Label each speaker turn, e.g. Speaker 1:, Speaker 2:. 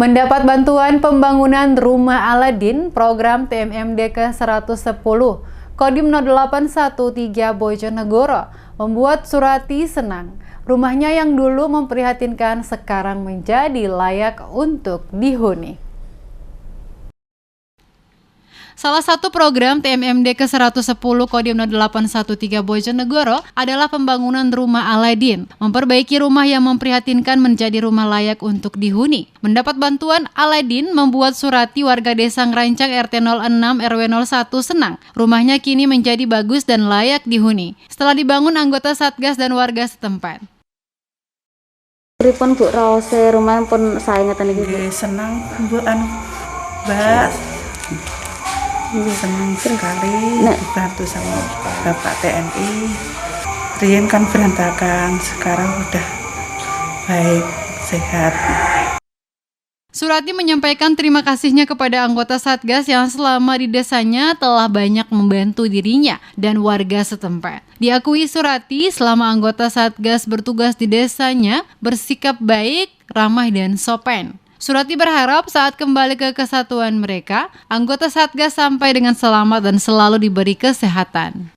Speaker 1: Mendapat bantuan pembangunan Rumah Aladin, program TMMD ke-110, Kodim 0813 Bojonegoro, membuat Surati senang. Rumahnya yang dulu memprihatinkan sekarang menjadi layak untuk dihuni. Salah satu program TMMD ke-110 Kodim 0813 Bojonegoro adalah pembangunan Rumah Aladin, memperbaiki rumah yang memprihatinkan menjadi rumah layak untuk dihuni. Mendapat bantuan Aladin membuat Surati, warga desa Ngerancang RT 06 RW 01 senang. Rumahnya kini menjadi bagus dan layak dihuni setelah dibangun anggota Satgas dan warga setempat.
Speaker 2: Pripun Bu raose rumah pun saya ngeten iki Bu.
Speaker 3: Senang Bu Mbak. Senang sekali dibantu sama Bapak TNI. Rian kan berantakan, sekarang udah baik, sehat.
Speaker 1: Surati menyampaikan terima kasihnya kepada anggota Satgas yang selama di desanya telah banyak membantu dirinya dan warga setempat. Diakui Surati, selama anggota Satgas bertugas di desanya bersikap baik, ramah dan sopan. Surati berharap saat kembali ke kesatuan mereka, anggota Satgas sampai dengan selamat dan selalu diberi kesehatan.